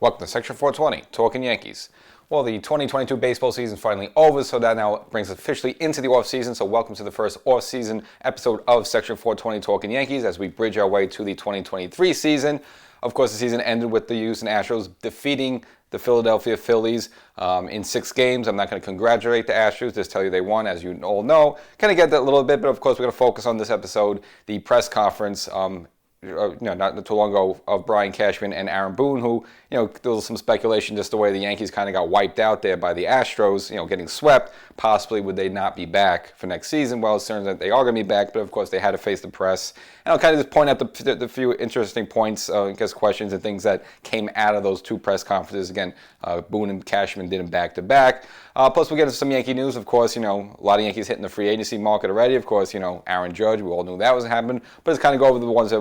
Welcome to Section 420, Talkin Yankees. Well, the 2022 baseball season is finally over, so that now brings us officially into the off-season. So welcome to the first off-season episode of Section 420, Talkin Yankees, as we bridge our way to the 2023 season. Of course, the season ended with the Houston Astros defeating the Philadelphia Phillies in 6 games. I'm not going to congratulate the Astros, just tell you they won, as you all know. Kind of get that a little bit, but of course we're going to focus on this episode, the press conference not too long ago of Brian Cashman and Aaron Boone, who, there was some speculation just the way the Yankees kind of got wiped out there by the Astros, getting swept. Possibly would they not be back for next season? Well, it turns out they are going to be back, but of course they had to face the press. And I'll kind of just point out the few interesting points, questions and things that came out of those 2 press conferences. Again, Boone and Cashman did them back-to-back. Plus, we'll get into some Yankee news. Of course, a lot of Yankees hitting the free agency market already. Of course, Aaron Judge, we all knew that was happening. But it's kind of go over the ones that,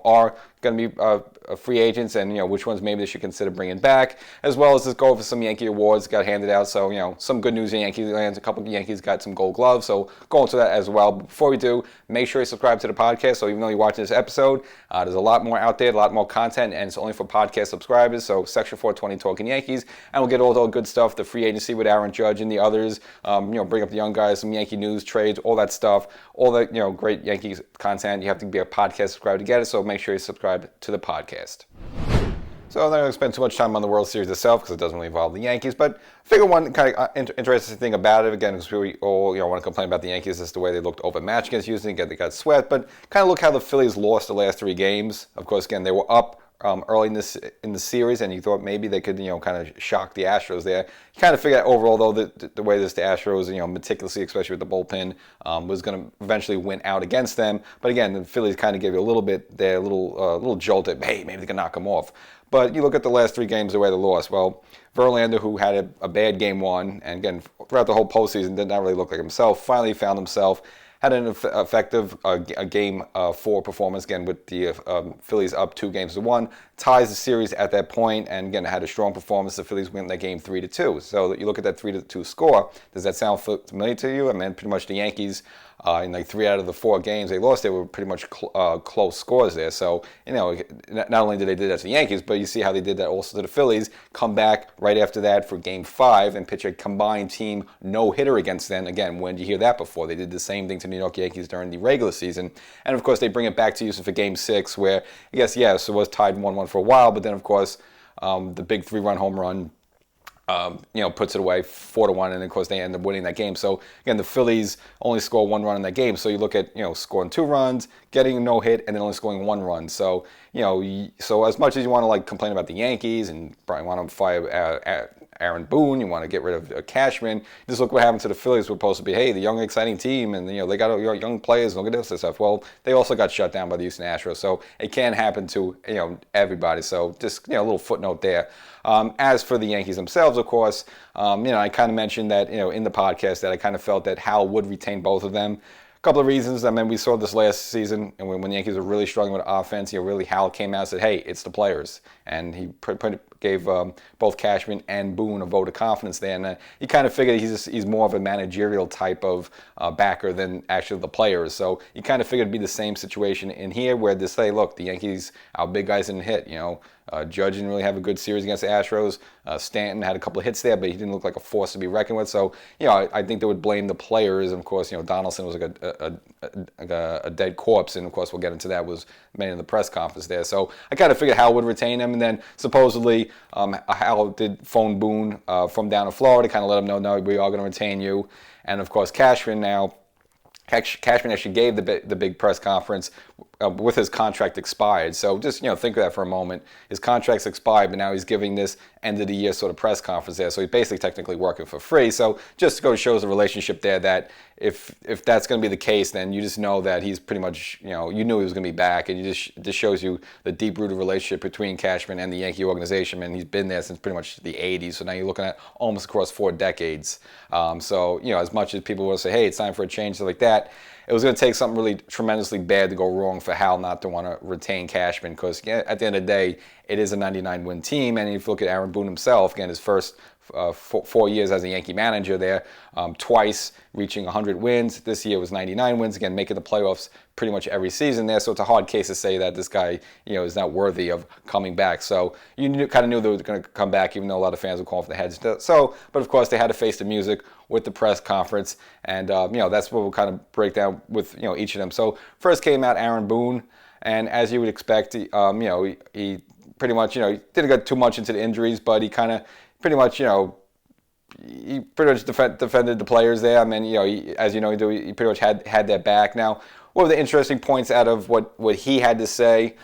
are going to be free agents and, which ones maybe they should consider bringing back, as well as just go over some Yankee awards got handed out. So, some good news in Yankee lands. A couple of Yankees got some gold gloves. So go into that as well. But before we do, make sure you subscribe to the podcast. So even though you're watching this episode, there's a lot more out there, a lot more content, and it's only for podcast subscribers. So Section 420 Talkin Yankees, and we'll get all the good stuff, the free agency with Aaron Judge and the others, bring up the young guys, some Yankee news, trades, all that stuff, all the, great Yankees content. You have to be a podcast subscriber to get it, so make sure you subscribe to the podcast. So I'm not going to spend too much time on the World Series itself because it doesn't really involve the Yankees, but I figure one kind of interesting thing about it, again, because we all want to complain about the Yankees, is the way they looked overmatched against Houston. Again, they got swept, but kind of look how the Phillies lost the last 3 games. Of course, again, they were up early in the series, and you thought maybe they could, kind of shock the Astros there. You kind of figured out overall, though, the way the Astros, meticulously, especially with the bullpen, was going to eventually win out against them. But again, the Phillies kind of gave you a little bit there, a little jolt at, hey, maybe they can knock them off. But you look at the last 3 games, the way they lost. Well, Verlander, who had a bad game 1, and again, throughout the whole postseason, did not really look like himself, finally found himself, had an effective game 4 performance, again, with the Phillies up 2-1, ties the series at that point, and again, had a strong performance. The Phillies win that game 3-2. So you look at that 3-2 score, does that sound familiar to you? I mean, pretty much the Yankees, in like 3 out of the 4 games they lost, they were pretty much close scores there. So, not only did they do that to the Yankees, but you see how they did that also to the Phillies, come back right after that for game 5 and pitch a combined team no-hitter against them. Again, when did you hear that before? They did the same thing to the New York Yankees during the regular season. And of course, they bring it back to Houston for game 6, where, I guess, yes, it was tied 1-1 for a while, but then, of course, the big 3-run home run puts it away 4-1, and of course they end up winning that game. So again, the Phillies only score 1 run in that game. So you look at scoring 2 runs, getting a no hit, and then only scoring 1 run. So so as much as you want to complain about the Yankees and probably want to fire Aaron Boone, you want to get rid of Cashman, just look what happened to the Phillies. We're supposed to be, hey, the young exciting team, and they got young players. Look at this and stuff. Well, they also got shut down by the Houston Astros. So it can happen to everybody. So just a little footnote there. As for the Yankees themselves, of course, I kind of mentioned that, in the podcast that I kind of felt that Hal would retain both of them. A couple of reasons. I mean, we saw this last season, and when the Yankees were really struggling with offense, really Hal came out and said, hey, it's the players. And he gave both Cashman and Boone a vote of confidence there. And you kind of figured he's more of a managerial type of backer than actually the players. So you kind of figured it'd be the same situation in here, where they say, look, the Yankees, our big guys didn't hit. Judge didn't really have a good series against the Astros. Stanton had a couple of hits there, but he didn't look like a force to be reckoned with. So, I think they would blame the players. And of course, Donaldson was like a dead corpse. And of course, we'll get into that, was made in the press conference there. So I kind of figured Hal would retain him. And then supposedly Hal did phone Boone from down in Florida, kind of let him know, no, we are going to retain you. And of course, Cashman actually gave the big press conference with his contract expired. So just, think of that for a moment. His contract's expired, but now he's giving this end of the year sort of press conference there. So he's basically technically working for free. So just to go shows the relationship there, that if that's going to be the case, then you just know that he's pretty much, you knew he was going to be back. And this shows you the deep-rooted relationship between Cashman and the Yankee organization. And he's been there since pretty much the 80s. So now you're looking at almost across 4 decades. So, as much as people will say, hey, it's time for a change, stuff like that, it was going to take something really tremendously bad to go wrong for Hal not to want to retain Cashman, because at the end of the day, it is a 99-win team. And if you look at Aaron Boone himself, again, his first 4 years as a Yankee manager there, twice reaching 100 wins. This year was 99 wins, again making the playoffs pretty much every season there. So it's a hard case to say that this guy, is not worthy of coming back. So you kind of knew they were going to come back, even though a lot of fans were calling for the heads. So, but of course they had to face the music with the press conference, and that's what we'll kind of break down with each of them. So first came out Aaron Boone, and as you would expect, he pretty much he didn't get too much into the injuries, but he kind of pretty much he pretty much defended the players there. I mean, as you know, he pretty much had their back. Now, what were the interesting points out of what he had to say?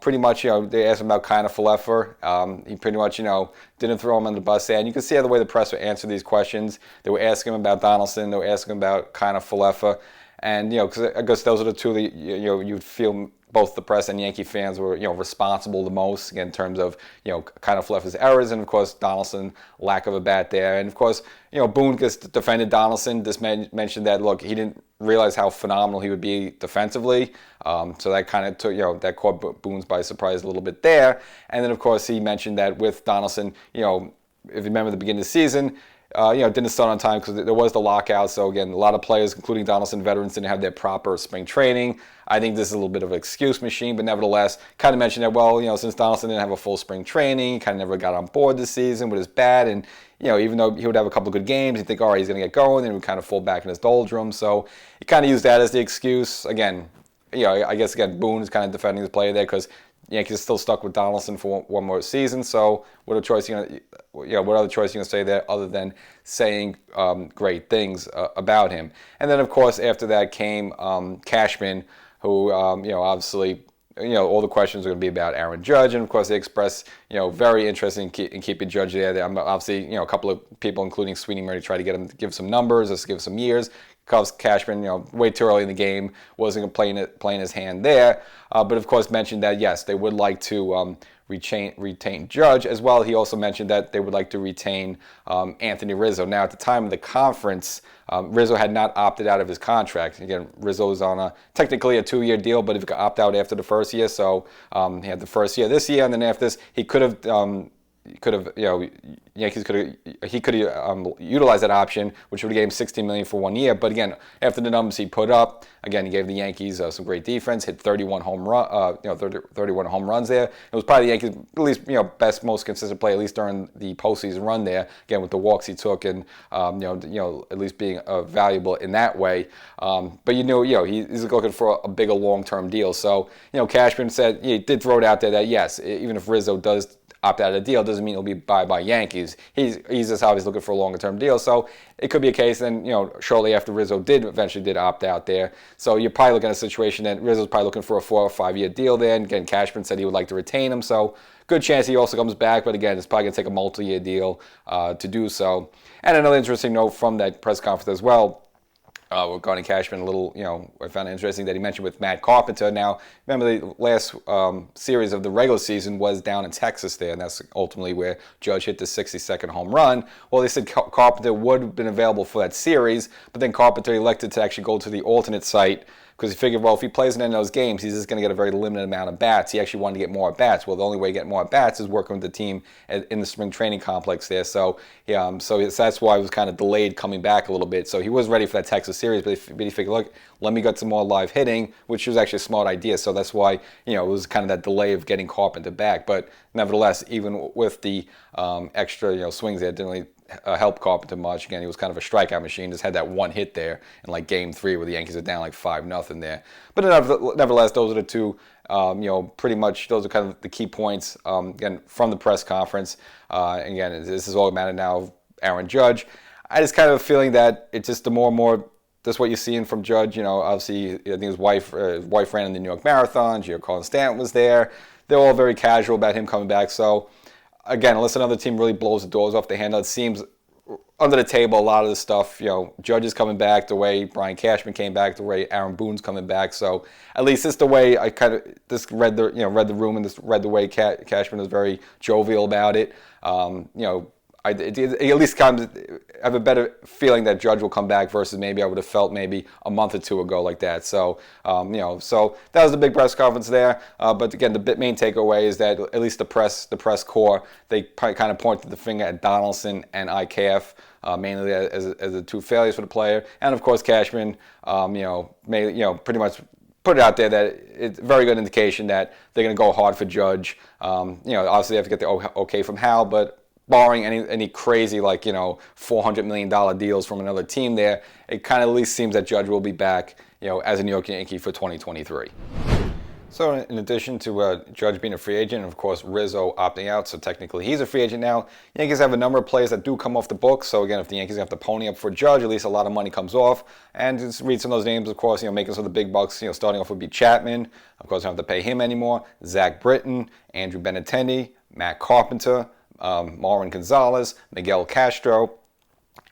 Pretty much, they asked him about Kiner Falefa. He pretty much, didn't throw him on the bus there. And you can see how the way the press would answer these questions. They were asking him about Donaldson. They were asking him about Kiner Falefa. And, because I guess those are the two that, you'd feel both the press and Yankee fans were, responsible the most in terms of, kind of Falefa's errors, and of course Donaldson lack of a bat there, and of course, Boone just defended Donaldson. Just mentioned that look, he didn't realize how phenomenal he would be defensively, so that kind of took, that caught Boone's by surprise a little bit there, and then of course he mentioned that with Donaldson, if you remember the beginning of the season. Didn't start on time because there was the lockout. So again, a lot of players, including Donaldson, veterans, didn't have their proper spring training. I think this is a little bit of an excuse machine, but nevertheless, kind of mentioned that, well, since Donaldson didn't have a full spring training, he kind of never got on board this season with his bat, and even though he would have a couple of good games, you'd think, all right, he's going to get going, and he would kind of fall back in his doldrums. So he kind of used that as the excuse. Again, I guess again, Boone is kind of defending his player there because Yankees are still stuck with Donaldson for one more season. So what other choice are you going to say there other than saying great things about him? And then of course after that came Cashman, who obviously all the questions are going to be about Aaron Judge, and of course they expressed very interested in keeping Judge there. Obviously a couple of people, including Sweeney Murray, tried to get him to give some numbers, or give some years. Because Cashman, way too early in the game, wasn't playing his hand there. But of course mentioned that, yes, they would like to retain Judge as well. He also mentioned that they would like to retain Anthony Rizzo. Now, at the time of the conference, Rizzo had not opted out of his contract. Again, Rizzo was on technically a 2-year deal, but he could opt out after the first year. So he had the first year this year, and then after this, he could have... Yankees could have utilized that option, which would have gave him $16 million for 1 year. But again, after the numbers he put up, again he gave the Yankees some great defense, hit 31 home runs there. It was probably the Yankees' at least best, most consistent play, at least during the postseason run there. Again with the walks he took, and at least being valuable in that way. But he's looking for a bigger long-term deal. So Cashman said he did throw it out there that yes, even if Rizzo does opt out of the deal, doesn't mean he'll be by Yankees. He's just obviously looking for a longer term deal. So it could be a case then, shortly after Rizzo eventually did opt out there. So you're probably looking at a situation that Rizzo's probably looking for a 4 or 5 year deal there. And again, Cashman said he would like to retain him. So good chance he also comes back. But again, it's probably going to take a multi-year deal to do so. And another interesting note from that press conference as well, regarding Cashman, a little, I found it interesting that he mentioned with Matt Carpenter. Now, remember the last series of the regular season was down in Texas there, and that's ultimately where Judge hit the 62nd home run. Well, they said Carpenter would have been available for that series, but then Carpenter elected to actually go to the alternate site because he figured, well, if he plays in any of those games, he's just going to get a very limited amount of bats. He actually wanted to get more at-bats. Well, the only way to get more at-bats is working with the team in the spring training complex there. So that's why he was kind of delayed coming back a little bit. So he was ready for that Texas series, but he figured, look, let me get some more live hitting, which was actually a smart idea. So that's why, it was kind of that delay of getting Carpenter back. But nevertheless, even with the extra, swings there, it didn't really help Carpenter much. Again, he was kind of a strikeout machine. Just had that one hit there in like Game 3 where the Yankees are down like 5-0 there. But nevertheless, those are the two. Pretty much those are kind of the key points. Again, from the press conference. Again, this is all a matter now of Aaron Judge. I just kind of have a feeling that it's just the more and more. That's what you're seeing from Judge. Obviously, I think his wife ran in the New York Marathon. Giancarlo Stanton was there. They're all very casual about him coming back. So. Again, unless another team really blows the doors off the handle, it seems under the table a lot of the stuff, Judge is coming back the way Brian Cashman came back, the way Aaron Boone's coming back. So at least it's the way I kind of just read the room and just read the way Cashman was very jovial about it. I at least kind of have a better feeling that Judge will come back versus maybe I would have felt maybe a month or two ago like that. So, so that was the big press conference there. But again, the main takeaway is that at least the press corps, they kind of pointed the finger at Donaldson and IKF, mainly as the two failures for the player. And of course, Cashman, pretty much put it out there that it's a very good indication that they're going to go hard for Judge. Obviously they have to get the okay from Hal, but barring any crazy $400 million deals from another team there, it kind of at least seems that Judge will be back, as a New York Yankee for 2023. So in addition to Judge being a free agent, and of course Rizzo opting out, so technically he's a free agent now, Yankees have a number of players that do come off the books. So again, if the Yankees have to pony up for Judge, at least a lot of money comes off. And just read some of those names, of course, making some of the big bucks, starting off would be Chapman. Of course, don't have to pay him anymore. Zach Britton, Andrew Benintendi, Matt Carpenter, Marwin Gonzalez, Miguel Castro,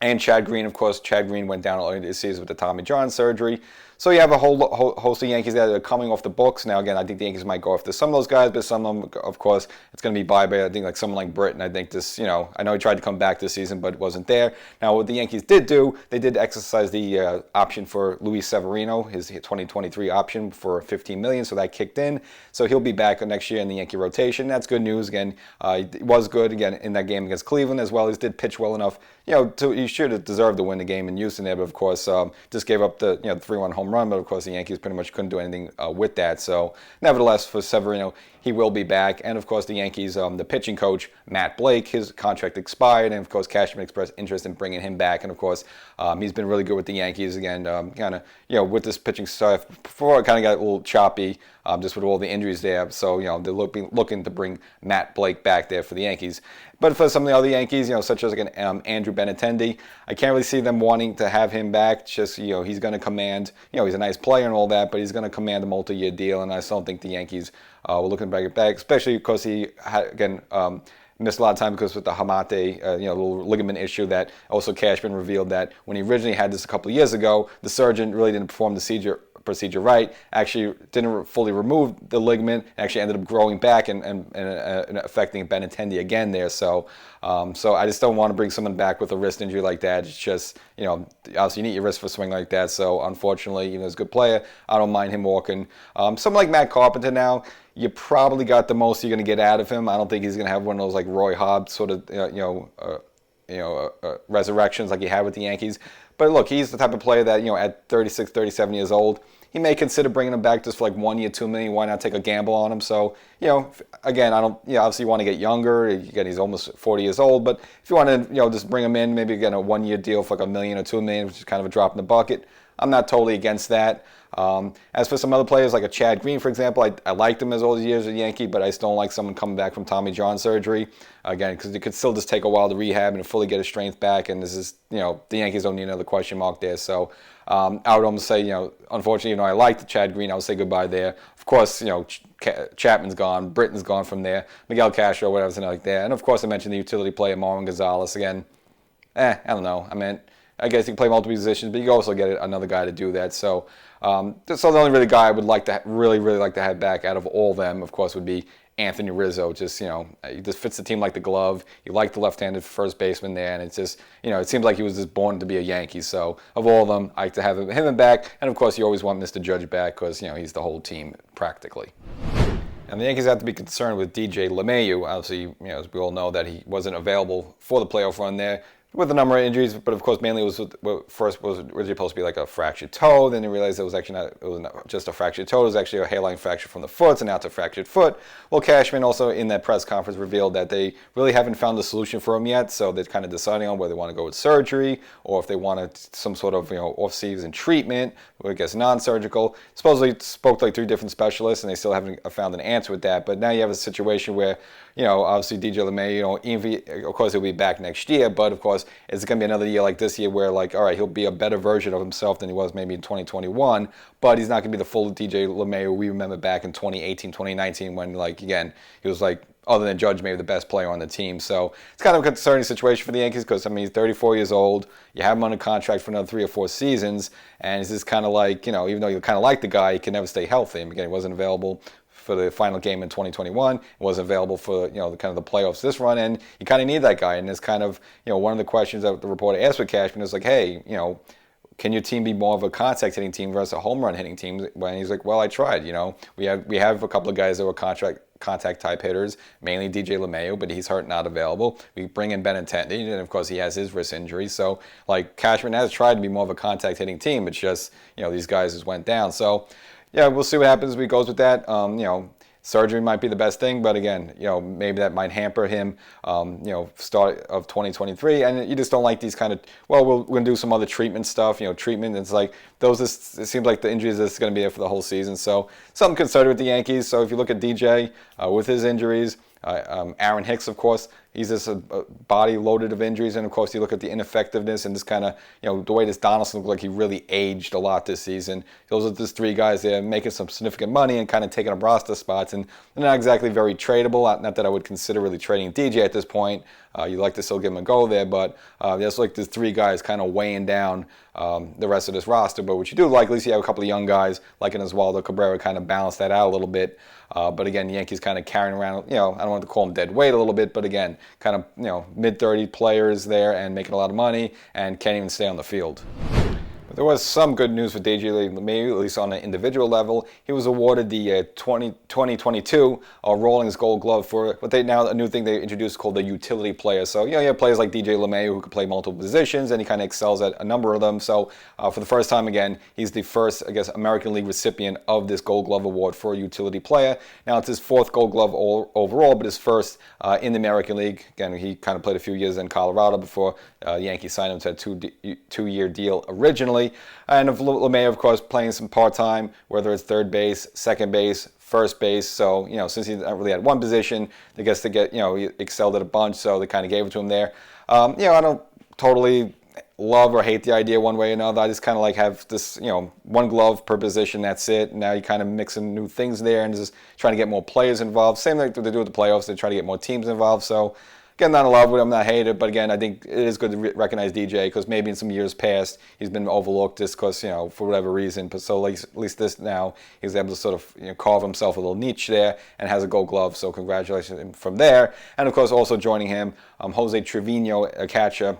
and Chad Green. Of course, Chad Green went down earlier this season with the Tommy John surgery. So you have a whole host of Yankees that are coming off the books. Now, again, I think the Yankees might go after some of those guys, but some of them, of course, it's going to be bye-bye. I think like someone like Britton, I think this, I know he tried to come back this season, but wasn't there. Now, what the Yankees did do, they did exercise the option for Luis Severino, his 2023 option for $15 million, so that kicked in. So he'll be back next year in the Yankee rotation. That's good news. Again, he was good, again, in that game against Cleveland as well. He did pitch well enough, he should have deserved to win the game in Houston there, but of course, just gave up the 3-1 home run, but of course the Yankees pretty much couldn't do anything with that. So nevertheless, for Severino, he will be back. And of course the Yankees, the pitching coach, Matt Blake, his contract expired, and of course Cashman expressed interest in bringing him back. And of course, he's been really good with the Yankees again, kind of, with this pitching stuff. Before it kind of got a little choppy, just with all the injuries there. So, they're looking to bring Matt Blake back there for the Yankees. But for some of the other Yankees, such as Andrew Benintendi, I can't really see them wanting to have him back. Just, he's going to command, he's a nice player and all that, but he's going to command a multi-year deal. And I still don't think the Yankees were looking to bring it back, especially because he had, again, missed a lot of time because with the Hamate, little ligament issue that also Cashman revealed that when he originally had this a couple of years ago, the surgeon really didn't perform the procedure right, actually didn't fully remove the ligament, actually ended up growing back and affecting Benintendi again there. So I just don't want to bring someone back with a wrist injury like that. It's just, obviously you need your wrist for a swing like that. So unfortunately, he's a good player. I don't mind him walking. Someone like Matt Carpenter now, you probably got the most you're going to get out of him. I don't think he's going to have one of those like Roy Hobbs sort of, resurrections like he had with the Yankees. But look, he's the type of player that, at 36, 37 years old, he may consider bringing him back just for like 1 year, $2 million. Why not take a gamble on him? So, again, I don't, obviously you want to get younger. Again, he's almost 40 years old. But if you want to, just bring him in, maybe again a 1 year deal for like $1 million or $2 million, which is kind of a drop in the bucket, I'm not totally against that. As for some other players like a Chad Green, for example, I liked him as all these years as a Yankee, but I still don't like someone coming back from Tommy John surgery. Again, because it could still just take a while to rehab and to fully get his strength back. And this is, the Yankees don't need another question mark there. So I would almost say, unfortunately, I liked Chad Green. I would say goodbye there. Of course, Chapman's gone, Britton's gone from there, Miguel Castro, whatever's like that. And of course, I mentioned the utility player Marwin Gonzalez again. I don't know. I guess you can play multiple positions, but you can also get another guy to do that. So, the only really guy I would like to really like to have back out of all of them, of course, would be Anthony Rizzo. Just he just fits the team like the glove. You like the left-handed first baseman there, and it's just it seems like he was just born to be a Yankee. So of all of them, I like to have him back, and of course, you always want Mr. Judge back because he's the whole team practically. And the Yankees have to be concerned with DJ LeMahieu. Obviously, as we all know, that he wasn't available for the playoff run there, with a number of injuries, but of course mainly first was originally supposed to be like a fractured toe. Then they realized it was actually not just a fractured toe. It was actually a hairline fracture from the foot, and now it's a fractured foot. Well, Cashman also in that press conference revealed that they really haven't found the solution for him yet, so they're kind of deciding on whether they want to go with surgery or if they wanted some sort of off-season treatment, or I guess non-surgical. Supposedly spoke to like 3 different specialists, and they still haven't found an answer with that. But now you have a situation where obviously DJ LeMahieu, of course he'll be back next year, but of course it's going to be another year like this year where, like, all right, he'll be a better version of himself than he was maybe in 2021, but he's not going to be the full DJ LeMahieu we remember back in 2018, 2019 when, like, again, he was like, other than Judge, maybe the best player on the team. So it's kind of a concerning situation for the Yankees because, he's 34 years old. You have him under contract for another 3 or 4 seasons, and it's just kind of like, even though you kind of like the guy, he can never stay healthy. And again, he wasn't available for the final game in 2021. Wasn't available for the kind of the playoffs this run, and you kind of need that guy. And it's kind of one of the questions that the reporter asked with Cashman is like, hey, can your team be more of a contact hitting team versus a home run hitting team? When he's like, well, I tried. We have a couple of guys that were contact type hitters, mainly DJ LeMahieu, but he's hurt, not available. We bring in Benintendi, and of course he has his wrist injury. So like Cashman has tried to be more of a contact hitting team. It's just these guys just went down. So yeah, we'll see what happens as we goes with that. Surgery might be the best thing, but again, maybe that might hamper him, start of 2023. And you just don't like these kind of, well, we're going to do some other treatment stuff, treatment. It's like it seems like the injuries is going to be there for the whole season. So something concerted with the Yankees. So if you look at DJ with his injuries, Aaron Hicks, of course, he's just a body loaded of injuries, and of course you look at the ineffectiveness and this kind of, the way this Donaldson looked like he really aged a lot this season. Those are just three guys there making some significant money and kind of taking up roster spots, and they're not exactly very tradable. Not that I would consider really trading DJ at this point. You'd like to still give him a go there, but there's like the three guys kind of weighing down the rest of this roster. But what you do like, at least you have a couple of young guys like an Oswaldo Cabrera kind of balance that out a little bit. But again, the Yankees kind of carrying around, I don't want to call them dead weight a little bit, but again, kind of, mid-30 players there and making a lot of money and can't even stay on the field. But there was some good news for DJ LeMahieu, at least on an individual level. He was awarded the 2022 Rawlings Gold Glove for what a new thing they introduced called the utility player. So, you have players like DJ LeMahieu who can play multiple positions, and he kind of excels at a number of them. So, for the first time again, he's the first, American League recipient of this Gold Glove award for a utility player. Now, it's his fourth Gold Glove overall, but his first in the American League. Again, he kind of played a few years in Colorado before the Yankees signed him to a two-year deal originally. And of LeMahieu, of course, playing some part-time, whether it's third base, second base, first base. So, since he's not really at one position, he excelled at a bunch, so they kind of gave it to him there. I don't totally love or hate the idea one way or another. I just kind of like have this, one glove per position, that's it. Now you kind of mix in new things there and just trying to get more players involved. Same like they do with the playoffs, they try to get more teams involved. So, again, not in love with him, not hate it, but again, I think it is good to recognize DJ because maybe in some years past he's been overlooked just because, for whatever reason. But so at least this now he's able to sort of carve himself a little niche there and has a Gold Glove. So congratulations from there. And of course, also joining him, Jose Trevino, a catcher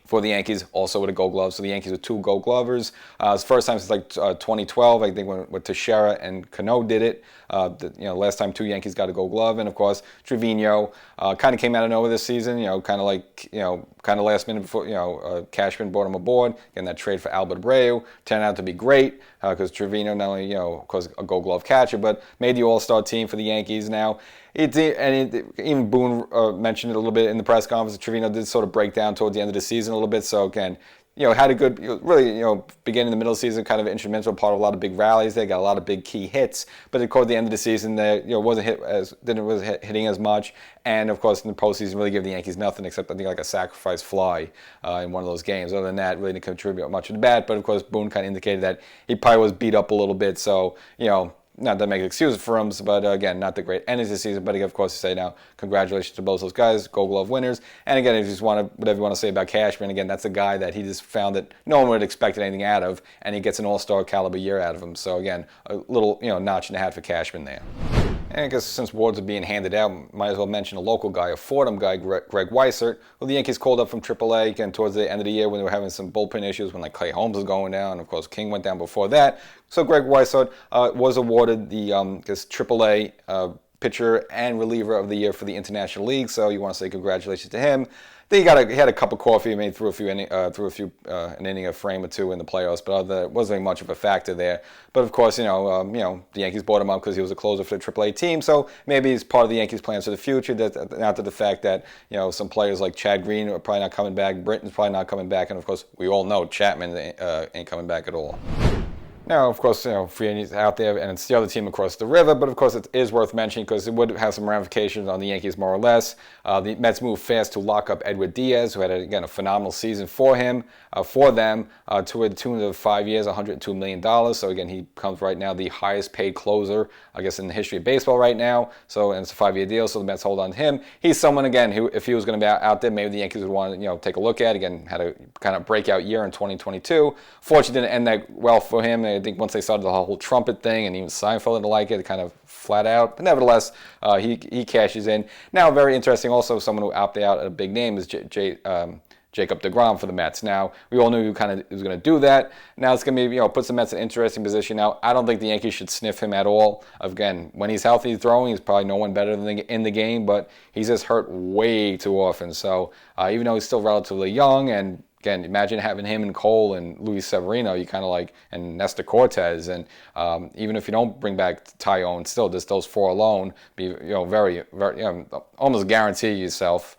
for the Yankees, also with a Gold Glove. So the Yankees with two Gold Glovers. It's the first time since 2012, I think, when Teixeira and Cano did it. Last time two Yankees got a Gold Glove, and of course Trevino kind of came out of nowhere this season. Kind of last minute before Cashman brought him aboard. Again, that trade for Albert Abreu turned out to be great because Trevino not only of course a Gold Glove catcher, but made the All-Star team for the Yankees now. Even Boone mentioned it a little bit in the press conference. Trevino did sort of break down towards the end of the season a little bit. So again, had a good, really, beginning of the middle of the season, kind of an instrumental part of a lot of big rallies. They got a lot of big key hits, but toward the end of the season, they wasn't hitting as much. And of course, in the postseason, really gave the Yankees nothing except I think like a sacrifice fly in one of those games. Other than that, really didn't contribute much to the bat. But of course, Boone kind of indicated that he probably was beat up a little bit. So not to make excuses for him, but again, not the great end of the season. But of course, to say now, congratulations to both those guys, Gold Glove winners. And again, if you just whatever you want to say about Cashman, again, that's a guy that he just found that no one would have expected anything out of, and he gets an All-Star caliber year out of him. So again, a little notch in the hat for Cashman there. And I guess since awards are being handed out, might as well mention a local guy, a Fordham guy, Greg Weiss, who the Yankees called up from AAA again towards the end of the year when they were having some bullpen issues when Clay Holmes was going down. And of course, King went down before that. So Greg Weiss was awarded the AAA pitcher and reliever of the year for the International League. So you want to say congratulations to him. Then he had a cup of coffee, made through an inning, a frame or two in the playoffs, but other than that, it wasn't much of a factor there. But of course, the Yankees bought him up because he was a closer for the AAA team, so maybe he's part of the Yankees' plans for the future. Not to the fact that some players like Chad Green are probably not coming back, Britton's probably not coming back, and of course, we all know Chapman ain't coming back at all. Now, of course, free agents out there, and it's the other team across the river, but of course it is worth mentioning because it would have some ramifications on the Yankees more or less. The Mets moved fast to lock up Edward Diaz, who had, a phenomenal season for them, to a tune of 5 years, $102 million. So again, he becomes right now the highest paid closer, in the history of baseball right now. So, and it's a 5-year deal, so the Mets hold on to him. He's someone, again, who, if he was going to be out there, maybe the Yankees would want to, take a look at. Again, had a kind of breakout year in 2022. Fortunately, didn't end that well for him. I think once they started the whole trumpet thing, and even Seinfeld didn't like it, kind of flat out. But nevertheless, he cashes in. Now, very interesting. Also, someone who opted out, a big name, is Jacob deGrom for the Mets. Now, we all knew he kind of was going to do that. Now it's going to be, puts the Mets in an interesting position. Now, I don't think the Yankees should sniff him at all. Again, when he's healthy throwing, he's probably no one better than in the game, but he's just hurt way too often. So even though he's still relatively young, and again, imagine having him and Cole and Luis Severino, you kind of like, and Nestor Cortez, and even if you don't bring back Tyone, still just those four alone, be very, very, almost guarantee yourself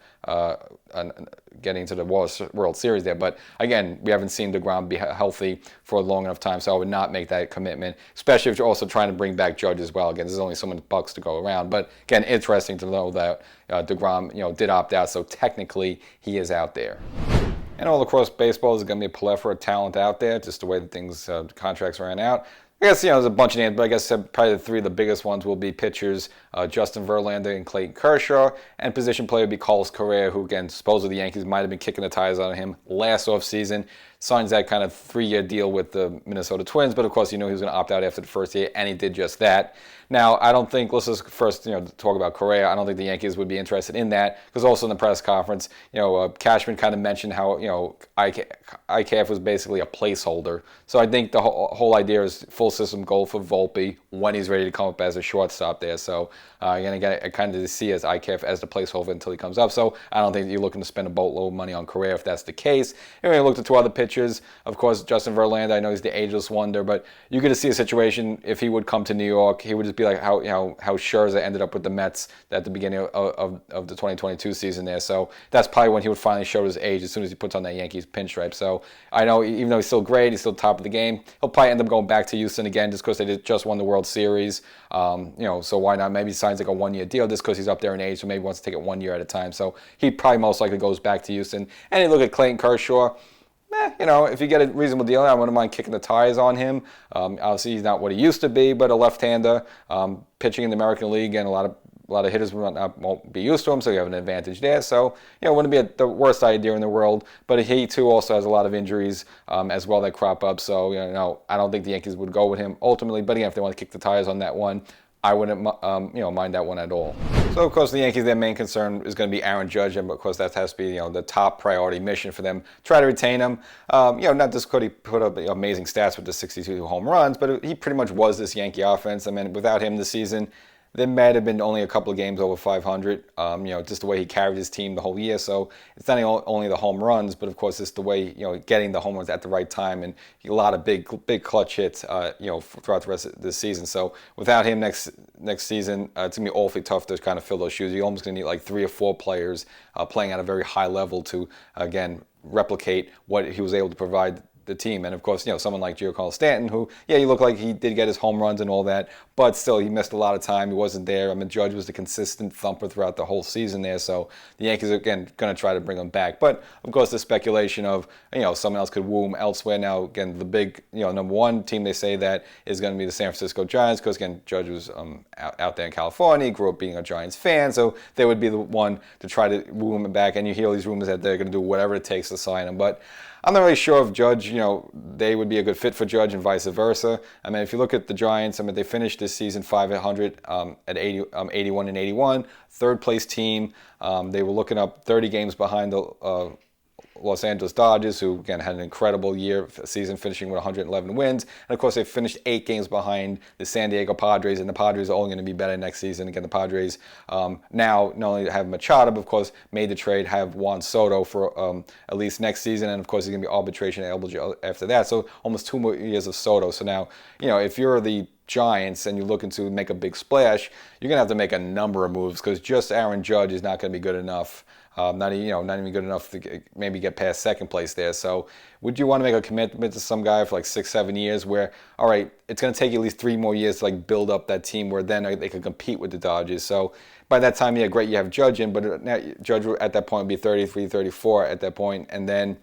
getting into the World Series there. But again, we haven't seen deGrom be healthy for a long enough time, so I would not make that commitment, especially if you're also trying to bring back Judge as well. Again, there's only so many bucks to go around. But again, interesting to know that deGrom, did opt out, so technically he is out there. And all across baseball, there's going to be a plethora of talent out there, just the way that things, contracts ran out. I guess, there's a bunch of names, but I guess probably the three of the biggest ones will be pitchers, Justin Verlander and Clayton Kershaw, and position player would be Carlos Correa, who, again, supposedly the Yankees might have been kicking the tires on him last offseason. Signs that kind of 3-year deal with the Minnesota Twins, but of course, he was going to opt out after the first year, and he did just that. Now, I don't think, let's just first, talk about Correa. I don't think the Yankees would be interested in that, because also in the press conference, Cashman kind of mentioned how, IKF was basically a placeholder. So I think the whole idea is full system goal for Volpe when he's ready to come up as a shortstop there. So, again, I kind of see as IKF as the placeholder until he comes up. So I don't think you're looking to spend a boatload of money on Correa if that's the case. And when you looked at two other pitchers, of course, Justin Verlander, I know he's the ageless wonder, but you could see a situation if he would come to New York, he would just be like how Scherzer ended up with the Mets at the beginning of the 2022 season there. So that's probably when he would finally show his age, as soon as he puts on that Yankees pinstripe. So I know even though he's still great, he's still top of the game, he'll probably end up going back to Houston again just because they just won the World Series. So why not? Maybe he signs like a 1-year deal just because he's up there in age, so maybe wants to take it 1 year at a time. So he probably most likely goes back to Houston. And you look at Clayton Kershaw, if you get a reasonable deal, I wouldn't mind kicking the tires on him. Obviously, he's not what he used to be, but a left-hander, pitching in the American League, and a lot of hitters won't be used to him, so you have an advantage there. So, it wouldn't be the worst idea in the world, but he, too, also has a lot of injuries as well that crop up. So, I don't think the Yankees would go with him ultimately, but again, if they want to kick the tires on that one, I wouldn't mind that one at all. So, of course, the Yankees, their main concern is going to be Aaron Judge, and of course that has to be the top priority mission for them. Try to retain him. Not just could he put up amazing stats with the 62 home runs, but he pretty much was this Yankee offense. I mean, without him this season, there might have been only a couple of games over 500, just the way he carried his team the whole year. So it's not only the home runs, but of course it's the way, getting the home runs at the right time, and a lot of big clutch hits, throughout the rest of the season. So without him next season, it's going to be awfully tough to kind of fill those shoes. You're almost going to need like 3 or 4 players playing at a very high level to, again, replicate what he was able to provide the team. And of course, someone like Giancarlo Stanton, who, he looked like he did get his home runs and all that, but still he missed a lot of time. He wasn't there. I mean, Judge was the consistent thumper throughout the whole season there. So the Yankees are, again, going to try to bring him back. But of course, the speculation of, someone else could woo him elsewhere. Now, again, the big, number one team they say that is going to be the San Francisco Giants, because again, Judge was out there in California. He grew up being a Giants fan. So they would be the one to try to woo him back. And you hear all these rumors that they're going to do whatever it takes to sign him. But I'm not really sure if Judge, they would be a good fit for Judge and vice versa. I mean, if you look at the Giants, they finished this season 500 at 81 and 81, third place team. They were looking up 30 games behind the Los Angeles Dodgers, who again had an incredible season, finishing with 111 wins. And of course, they finished 8 games behind the San Diego Padres, and the Padres are only going to be better next season. Again, the Padres now not only have Machado, but of course made the trade, have Juan Soto for at least next season, and of course he's going to be arbitration eligible after that. So almost 2 more years of Soto. So now, if you're the Giants and you're looking to make a big splash, you're going to have to make a number of moves, because just Aaron Judge is not going to be good enough. Not even good enough to maybe get past second place there. So would you want to make a commitment to some guy for like 6-7 years where, all right, it's going to take you at least 3 more years to like build up that team where then they could compete with the Dodgers? So by that time, great, you have Judge in, but Judge at that point would be 33, 34 at that point, and then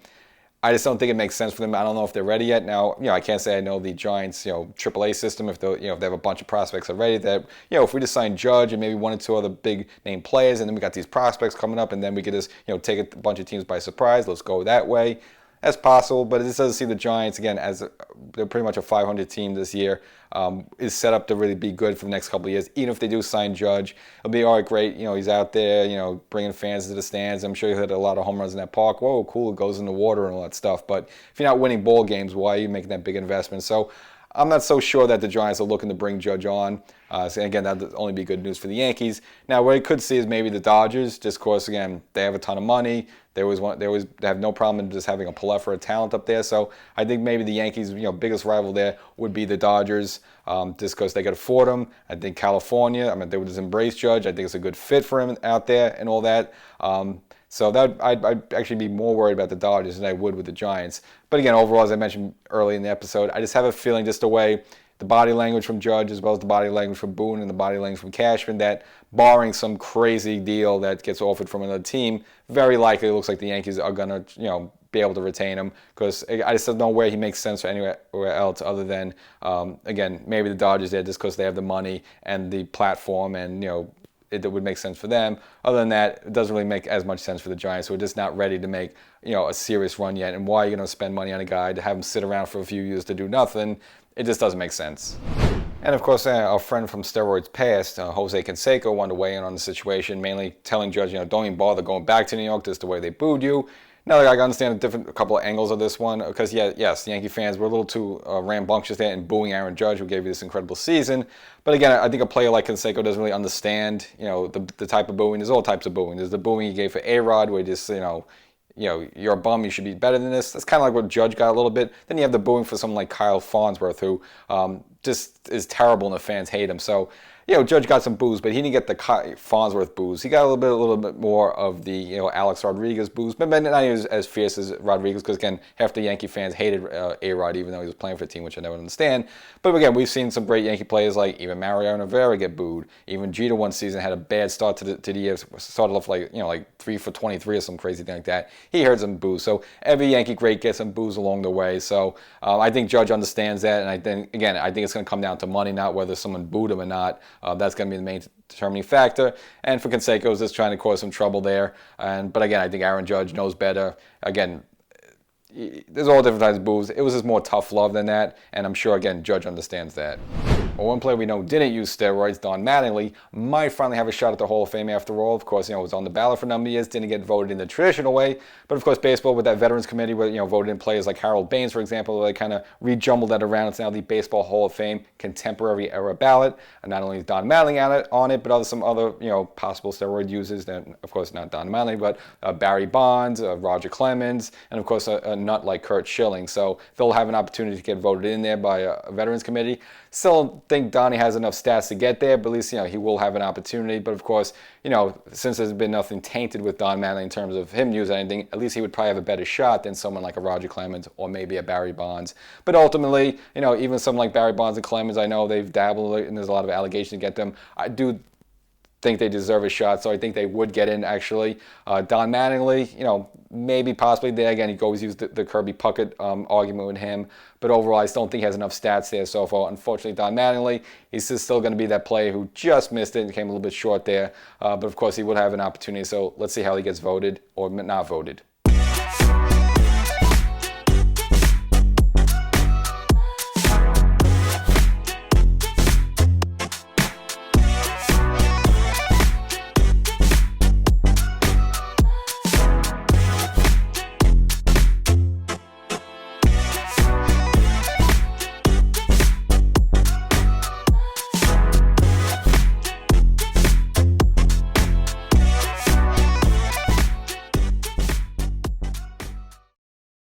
I just don't think it makes sense for them. I don't know if they're ready yet. Now, I can't say I know the Giants, AAA system, if they, if they have a bunch of prospects already that, if we just sign Judge and maybe 1 or 2 other big name players, and then we got these prospects coming up, and then we could just, take a bunch of teams by surprise. Let's go that way. That's possible, but it just doesn't see the Giants, again, as they're pretty much a 500 team this year, is set up to really be good for the next couple of years. Even if they do sign Judge, it'll be, all right, great, he's out there, bringing fans into the stands. I'm sure he'll hit a lot of home runs in that park. Whoa, cool, it goes in the water and all that stuff. But if you're not winning ball games, why are you making that big investment? So I'm not so sure that the Giants are looking to bring Judge on. So again, that would only be good news for the Yankees. Now, what I could see is maybe the Dodgers, just because, again, they have a ton of money. They always have no problem in just having a plethora of talent up there. So I think maybe the Yankees, biggest rival there would be the Dodgers, just because they could afford him. I think California, they would just embrace Judge. I think it's a good fit for him out there and all that. So I'd actually be more worried about the Dodgers than I would with the Giants. But again, overall, as I mentioned early in the episode, I just have a feeling just the way the body language from Judge, as well as the body language from Boone and the body language from Cashman, that barring some crazy deal that gets offered from another team, very likely it looks like the Yankees are going to, be able to retain him, because I just don't know where he makes sense for anywhere else other than, again, maybe the Dodgers there just because they have the money and the platform and, it would make sense for them. Other than that, it doesn't really make as much sense for the Giants, who are just not ready to make, a serious run yet. And why are you going to spend money on a guy to have him sit around for a few years to do nothing? It just doesn't make sense. And of course, our friend from steroids past, Jose Canseco, wanted to weigh in on the situation, mainly telling Judge, don't even bother going back to New York. This is the way they booed you. Now, I understand a couple of angles of this one, because yes, the Yankee fans were a little too rambunctious there in booing Aaron Judge, who gave you this incredible season. But again, I think a player like Canseco doesn't really understand, the type of booing. There's all types of booing. There's the booing he gave for A-Rod, where he just, you're a bum, you should be better than this. That's kind of like what Judge got a little bit. Then you have the booing for someone like Kyle Farnsworth, who just is terrible and the fans hate him. So, Judge got some boos, but he didn't get the Farnsworth boos. He got a little bit more of the, Alex Rodriguez boos, but not as fierce as Rodriguez, because again, half the Yankee fans hated A-Rod, even though he was playing for a team, which I never understand. But again, we've seen some great Yankee players like even Mariano Rivera get booed. Even Jeter one season had a bad start to the year, started off like 3 for 23 or some crazy thing like that. He heard some boos. So every Yankee great gets some boos along the way. So I think Judge understands that, and I think it's going to come down to money, not whether someone booed him or not. That's going to be the main determining factor. And for Canseco, is just trying to cause some trouble there. But again, I think Aaron Judge knows better. Again, there's all different types of boos. It was just more tough love than that, and I'm sure, again, Judge understands that. Well, one player we know didn't use steroids, Don Mattingly, might finally have a shot at the Hall of Fame after all. Of course, was on the ballot for a number of years, didn't get voted in the traditional way. But of course, baseball with that Veterans Committee, where voted in players like Harold Baines, for example, they kind of rejumbled that around. It's now the Baseball Hall of Fame Contemporary Era ballot. And not only is Don Mattingly on it, but some other possible steroid users. That, of course, not Don Mattingly, but Barry Bonds, Roger Clemens, and of course a nut like Curt Schilling. So they'll have an opportunity to get voted in there by a Veterans Committee. Still think Donnie has enough stats to get there, but at least he will have an opportunity. But of course, since there's been nothing tainted with Don Mattingly in terms of him using anything, at least he would probably have a better shot than someone like a Roger Clemens or maybe a Barry Bonds. But ultimately, even someone like Barry Bonds and Clemens, I know they've dabbled and there's a lot of allegations to get them. I do think they deserve a shot, so I think they would get in, actually. Don Mattingly, maybe possibly there. Again, he always used the Kirby Puckett argument with him, but overall, I just don't think he has enough stats there so far. Unfortunately, Don Mattingly, he's just still going to be that player who just missed it and came a little bit short there, but of course, he would have an opportunity, so let's see how he gets voted or not voted.